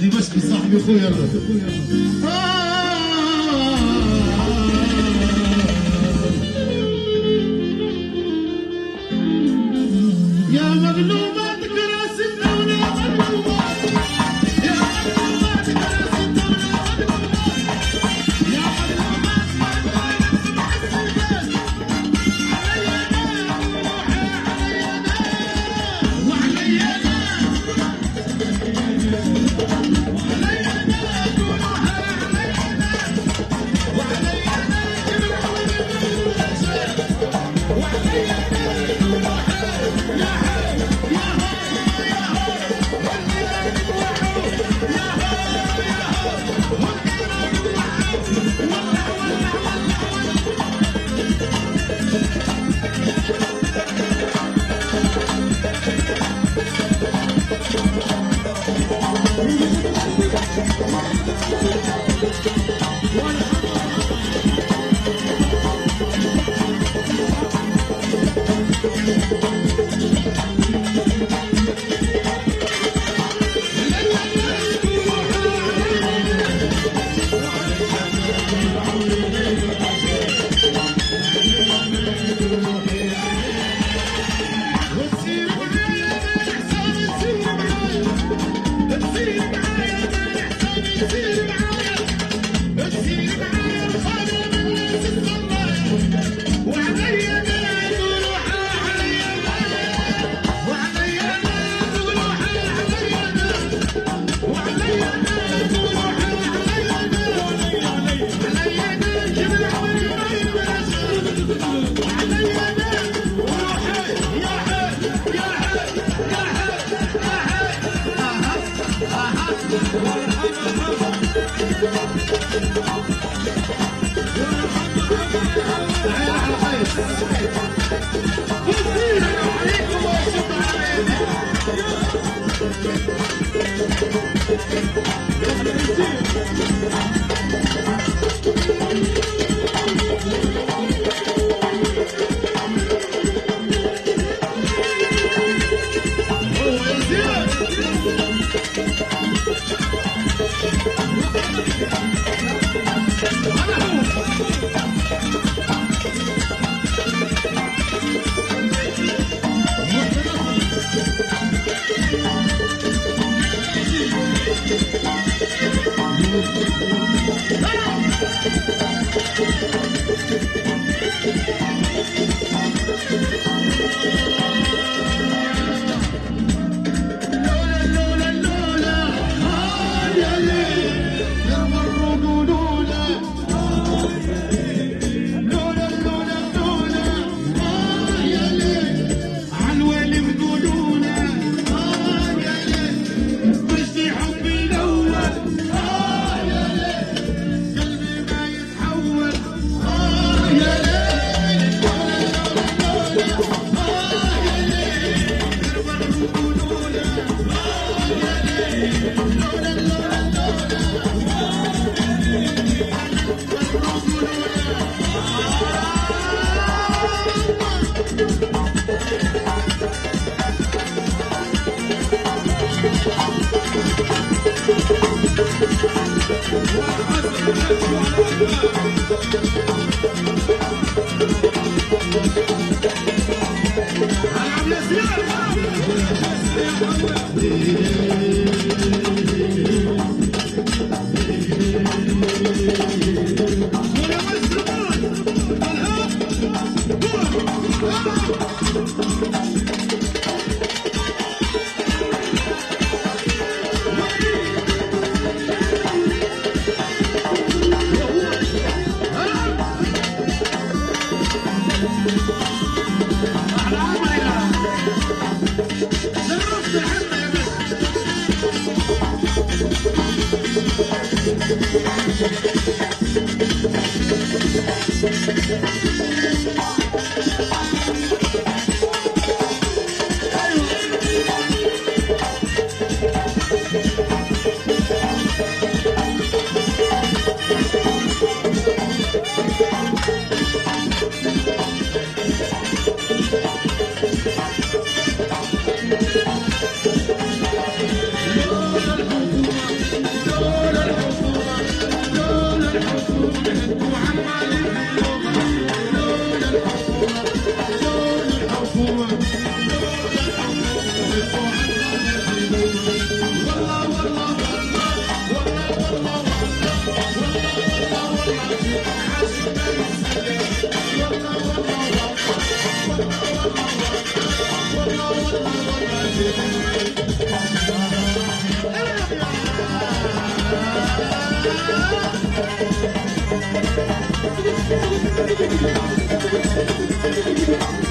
دمشقي صاحبي اخويا يا مظلوماتك راس الدولة مظلومات يا مظلوماتك راس الدولة مظلومات يا مظلومات علي انا روحي علي انا وعلي انا وعلي انا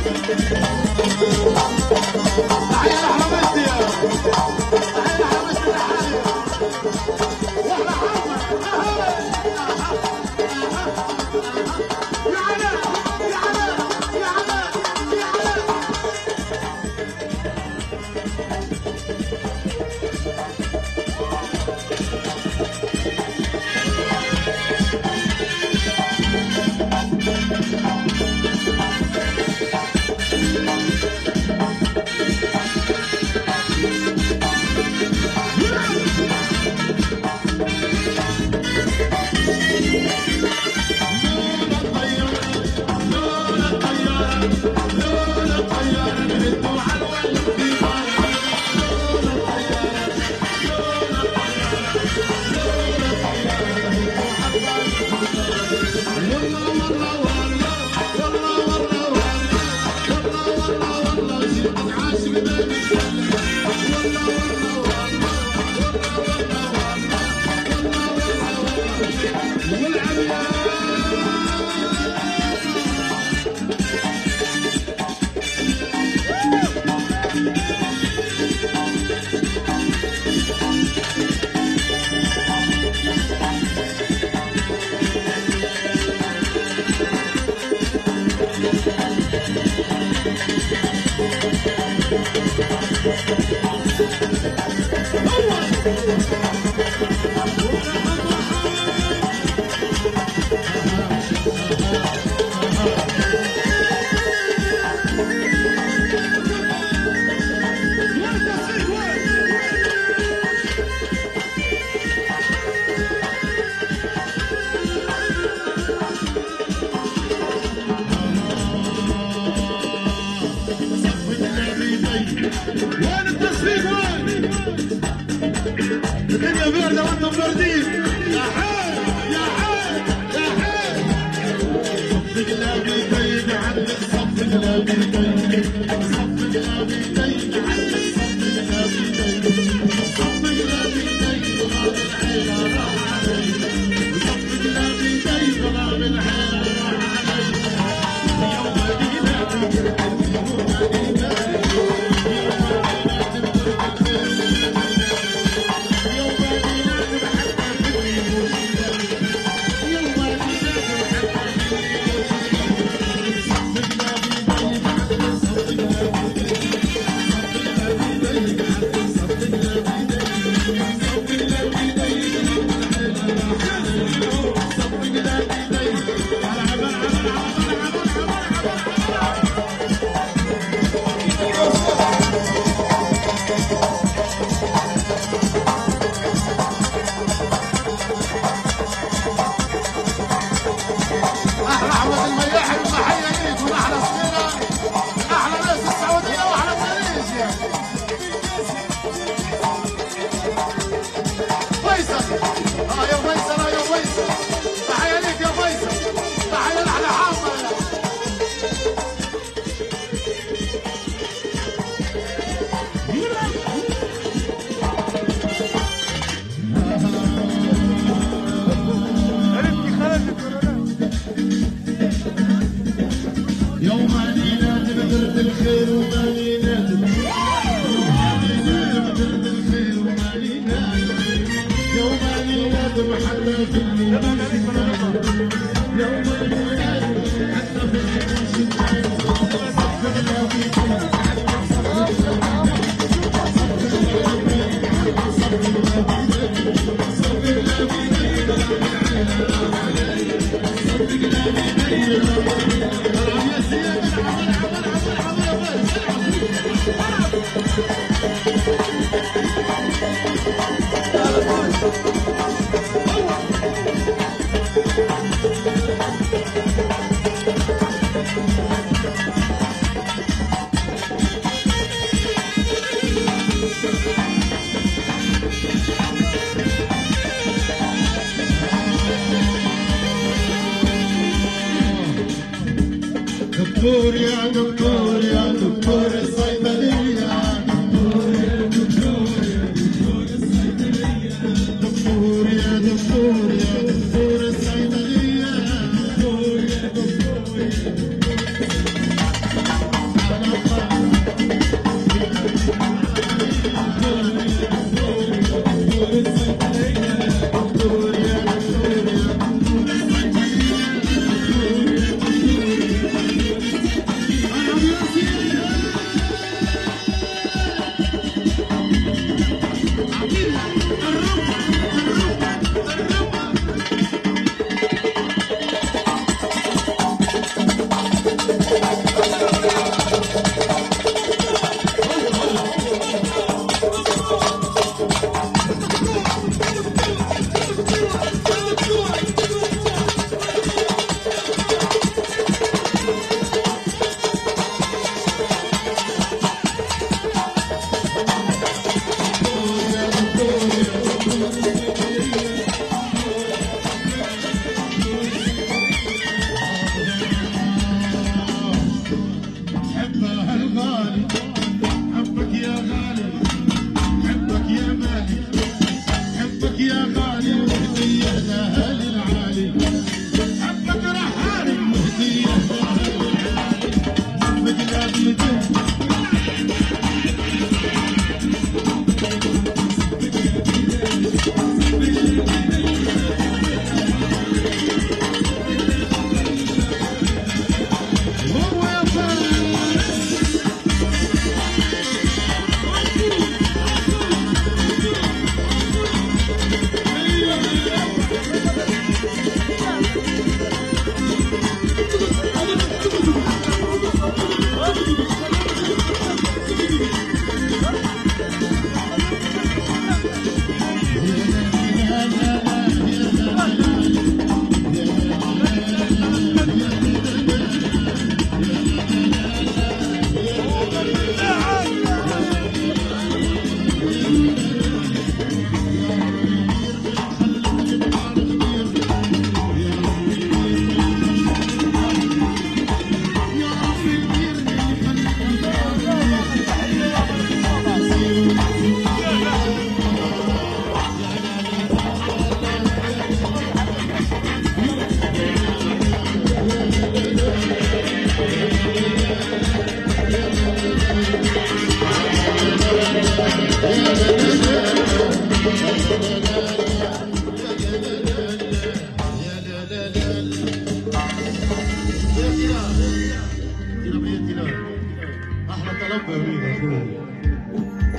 Thank you. وين التصفيق وين؟ الدنيا باردة وانتم باردين. يا حي يا حي يا حي. صفق لابي بيد عنك صفق لابي بيد صفق لابي بيد عنك صفق لابي بيد صفق لابي بيد غاب العيلة راح علي صفق لابي بيد غاب العيلة راح علي يوم مدينة دكتور يا دكتور يا دكتور الصيدلية دكتور يا دكتور يا دكتور الصيدلية دكتور يا دكتور يا دكتور الصيدلية دكتور يا دكتور يا دكتور غالي حبك يا غالي حبك يا مالي حبك يا غالي وهدية لأهل العالي حبك رحالي وهدية لأهل العالي حبك لا بيدين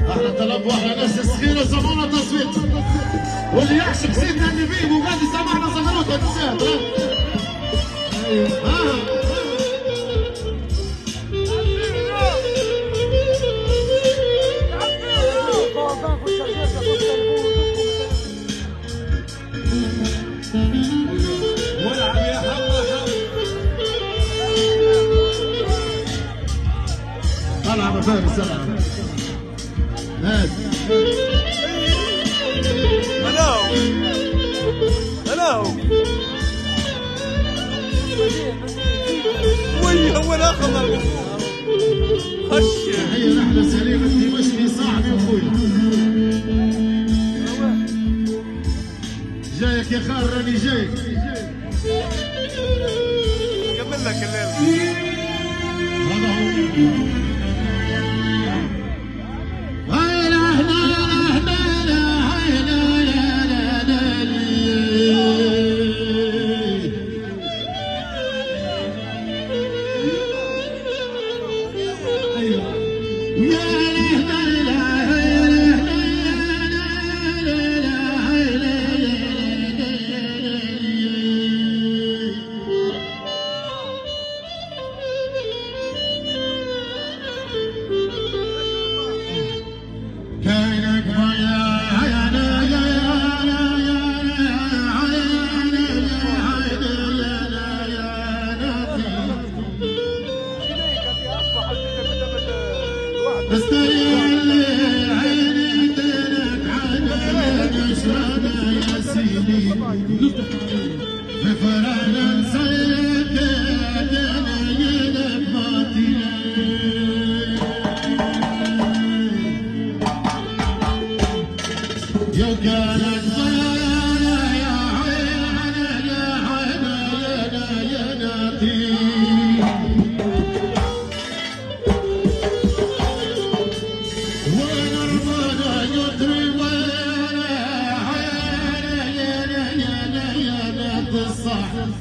احلى طلب واحلى ناس صغيره سمعونا تصويت واللي يعشق سيدنا النبي وقاعد يسمعنا صغيرات وتساعد طلع فارس طلع هات هلا وي هو الاخر مال خش هي رحله سليمه دمشقي صاحبي واخوي جايك يا خال راني جايك كمل لك الليل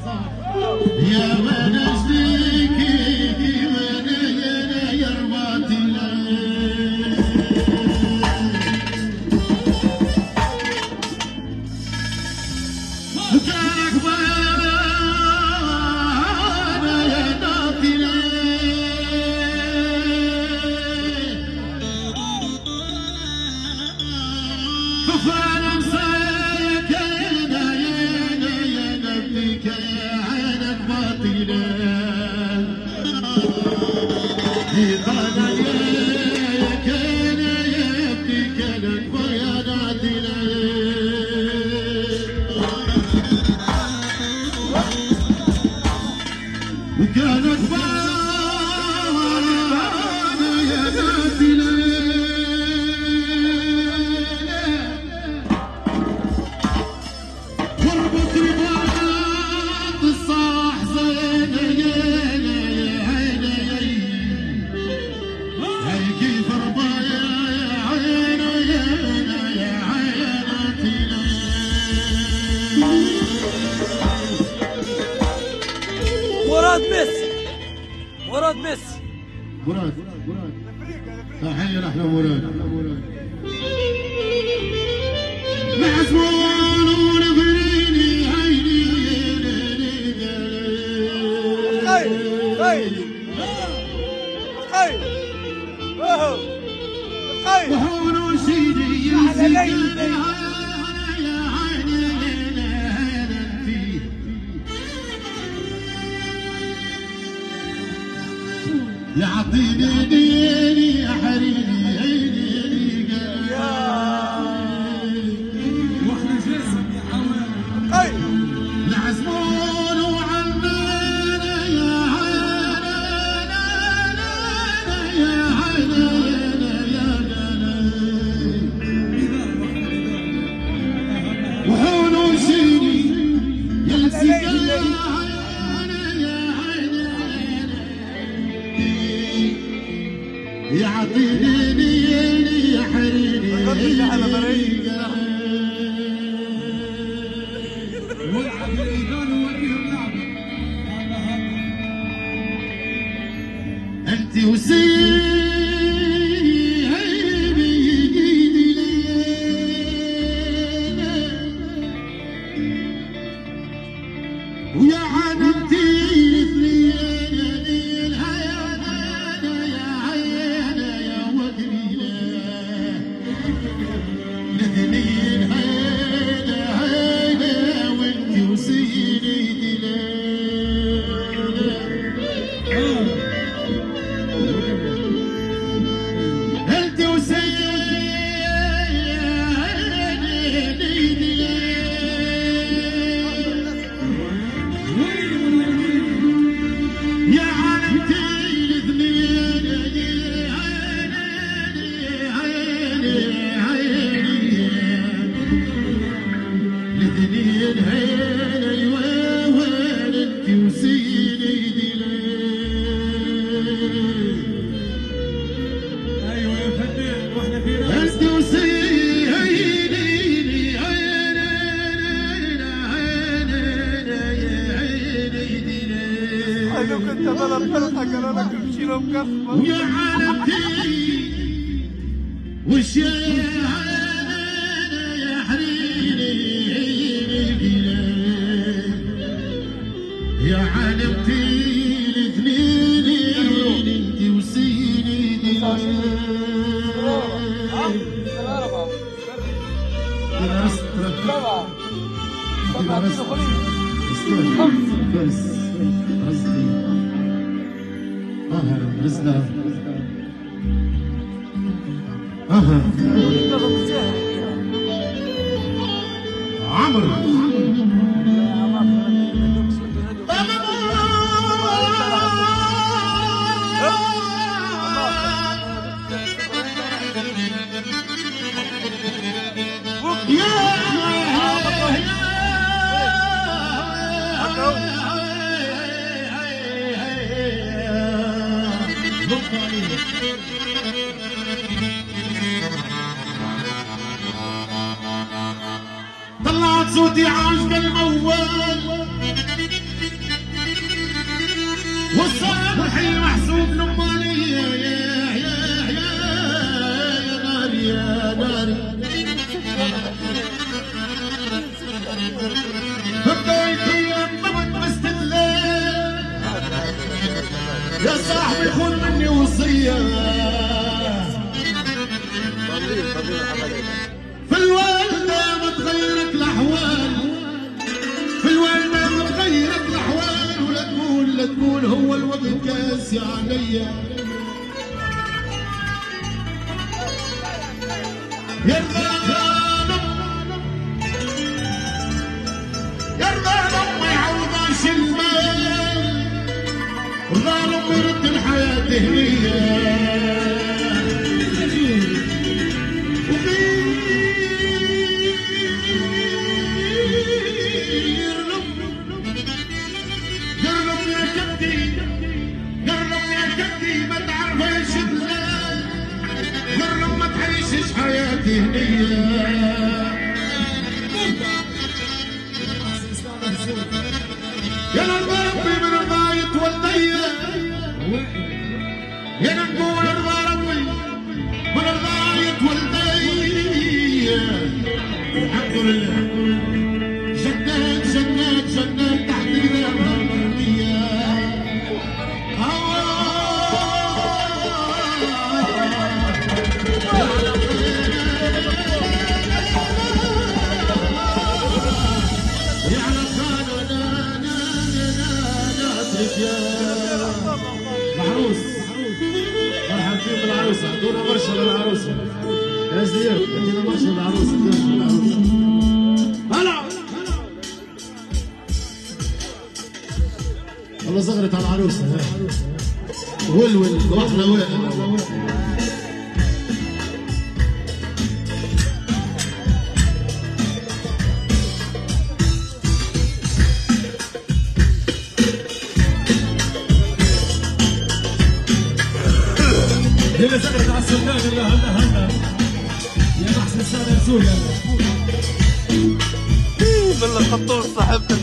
يا من اجليكي من يا رباطنا كانك بانا يا ناطنا فانا مساك يا نبيك يا عينك باطنا قال يا كان يبكي كانك بياناتنا كانك بانا مراد تحية لأحلى مراد محزون ونفريني عيني خير خير خير خير وحول سيدي يا يعطيني ديني يا حريري عيني واحنا جسم يا حمام خير العزمون وعمانا يا عينانا يا عينانا يا وحول سيدي يا سيدي يعطيني يا حريري والعب الاذان ووريهم لعبه انت وسيدي ويا عالمتي لو كنت انا الحلقه قالوا لك امشي له مقفل ويا عالمتي وش يا حريري يا عالمتي الاثنين انت وسيدي بس قصدي رزنا عمرو طلعت صوتي عاشق الموال والصبحي محسوب نمالي يا ناري يا ناري بديتي انضبط باستدلال يا صاحبي خذ مني وصيه في الوالدة ما تغيرك الأحوال في الوالدة ما تغيرك الأحوال ولا تقول هو الوقت قاسي عليا يا الظالم ما يعوضاش المال الظالم يرد الحياة هنية حياتي هنية يا ربي من الضايط والضيق يا نقول ارضى ربي من رضاية والدي. الحمد لله جنات جنات جنات تحت قدامها مرمية. العروس مرحبا فيكم بالعروسة. اعطونا مرشة للعروسة يا زياد، اعطينا مرشة للعروسة. هلا والله صغرت على العروسة. ولول واحلى واحد. هلا زغرت على السلطان. هلا هلا يا محسن السنة يا سوريا. بالله الخطوط صاحبتك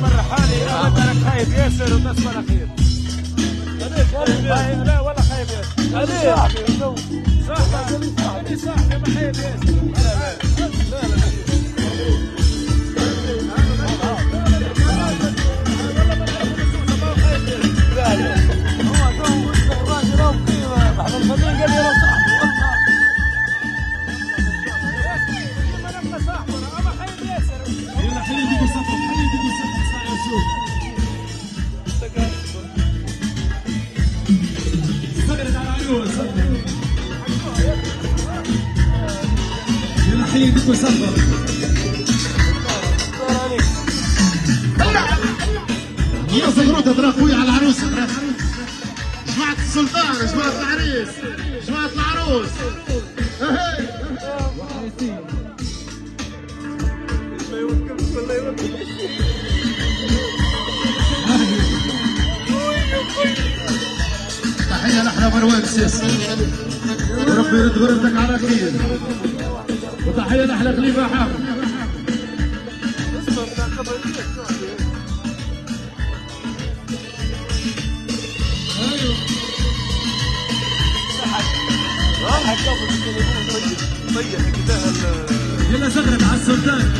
الرحالي. انا خايف ياسر والناس ولا خير. لا ولا خايف ياسر. صاحبي صاحبي ما خايف ياسر. لا حيدك وصبر. يا زغروطة ترى خويا على العروسة. جماعة السلطان، جماعة العريس، جماعة العروس. تحية لأحلى مروان سياسي، وربي يرد غربتك على خير. وتحية لأحلى خليفة حامد. يلا زغرت على السلطان.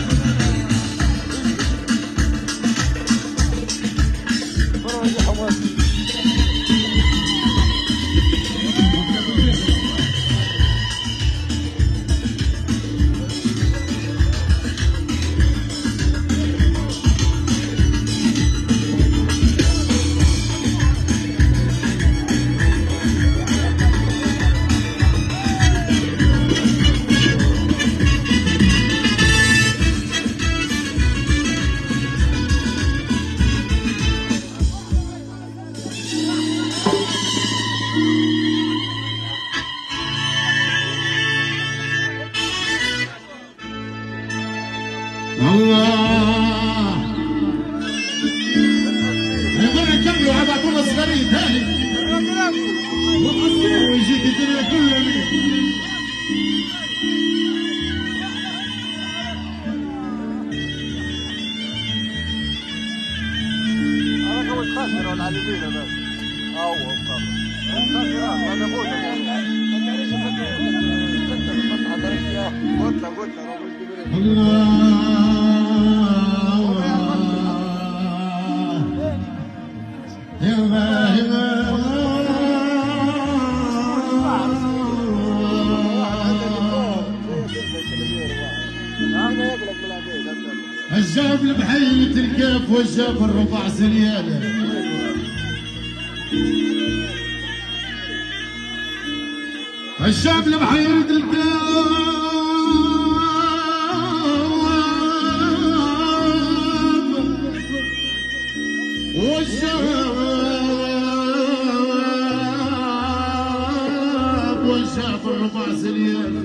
الله يقول نكملوا عباطونا صغيرين ثاني ويجيك الدنيا كلها منك. انا قوي خاسر على اليمين انا. هو خاسر انا بقول الجاب لبحيرة الكاف والجاب الربع زليانة. الجاب لبحيرة الكاف والجاب الربع زليانة.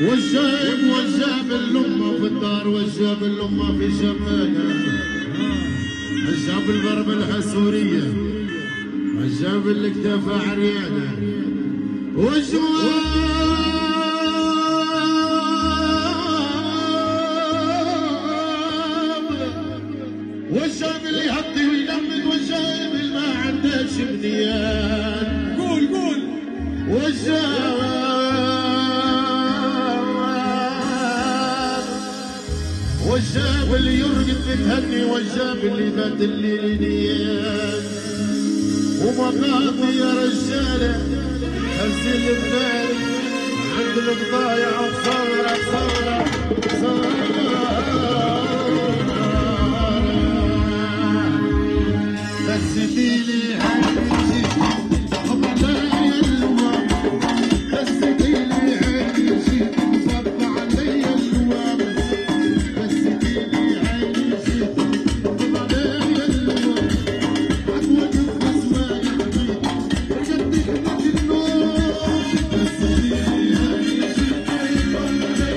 والجاب اللمة في الدار والجاب اللمة في شمالها. الجاب البرب الحسورية جاب لك دفع عريانه والشاب اللي يهطي ويلمد والشاب اللي ما عندهش بنيان قول والشاب اللي يرقد متهني والشاب اللي بات الليل نيان ومقاضي يا رجاله هز البلاد عند البضايع وصورة بس ديلي عايشي علي الوام بس ديلي عايشي صب علي الوام بس ديلي عايشي صب علي الوام عالوقف بس ما يحكي رجعتك مجنون بس ديلي عايشي صب علي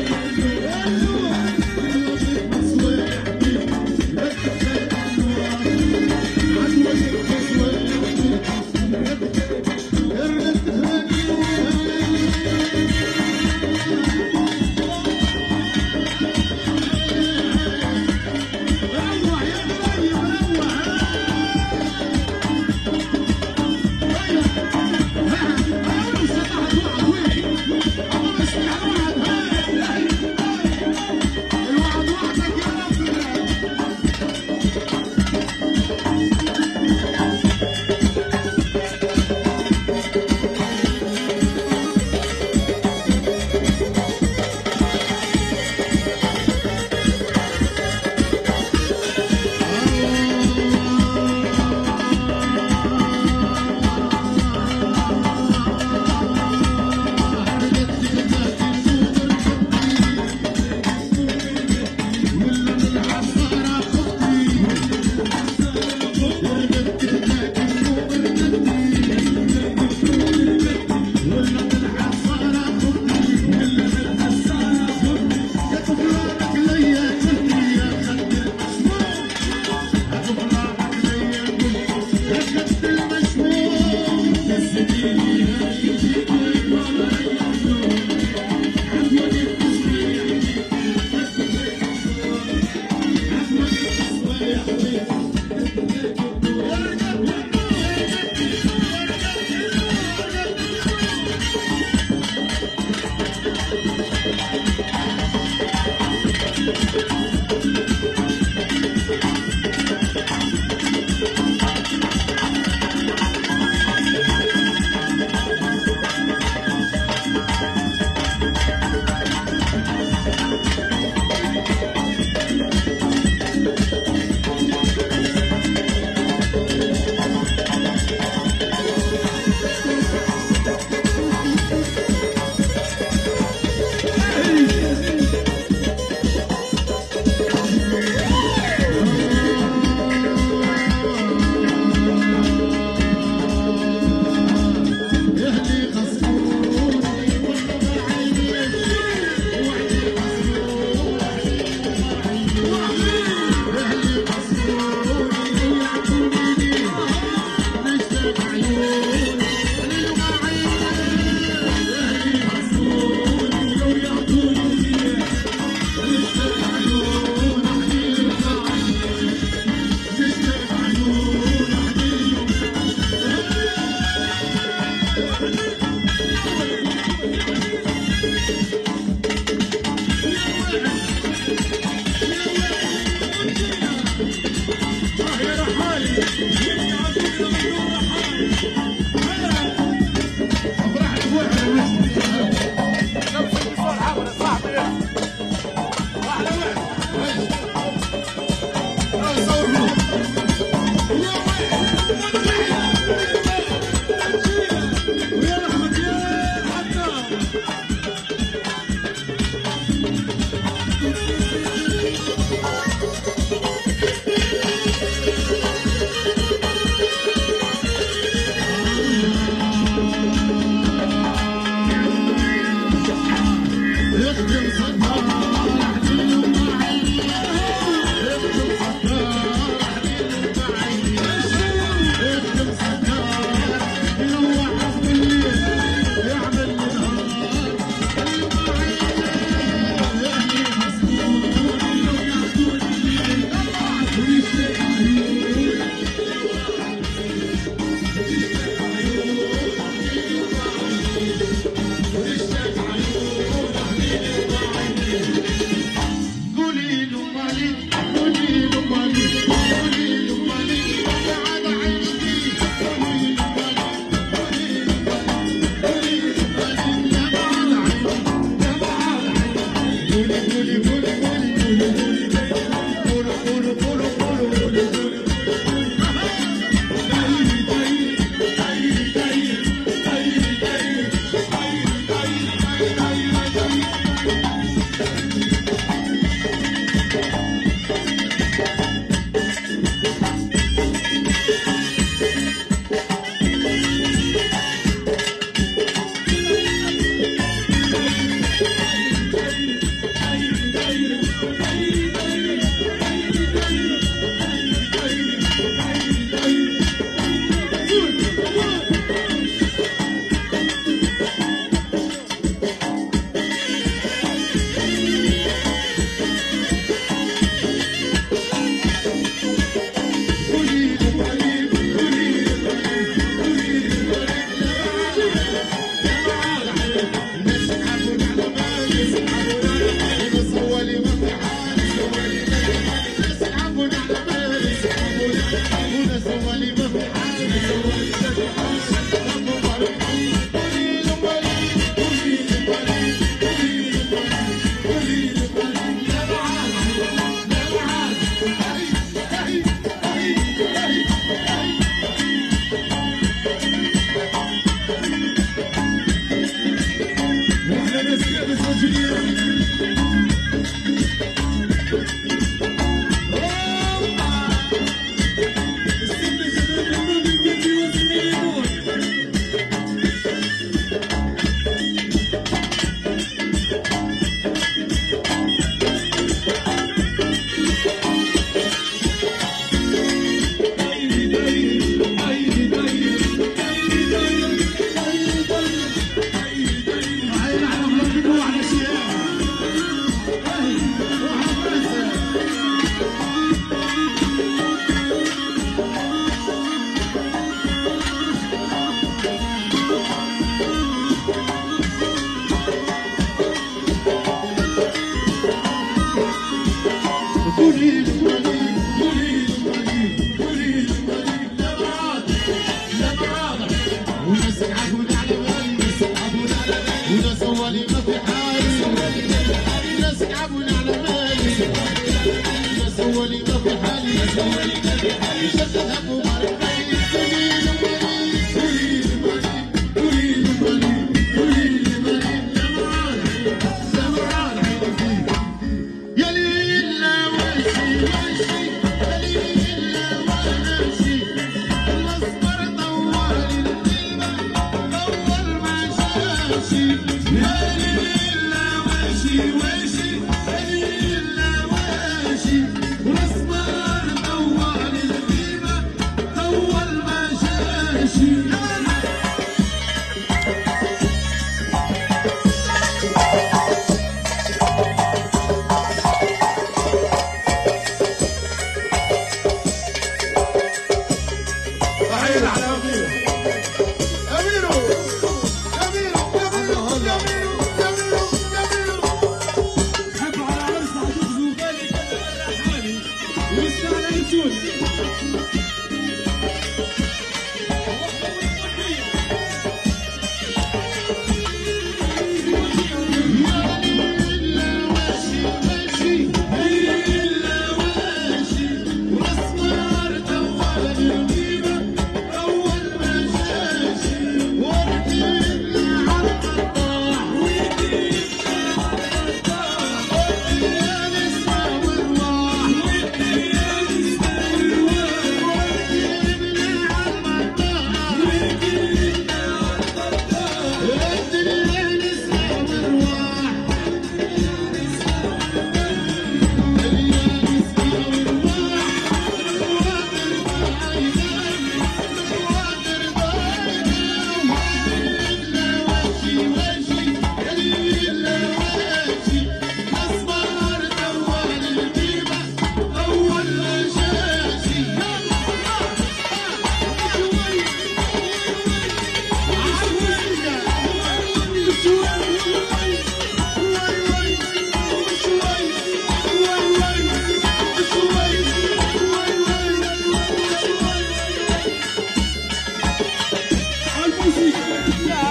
الوام عالوقف بس ما يحكي رجعتك واحلى ناس لابس موجودين. Yeah.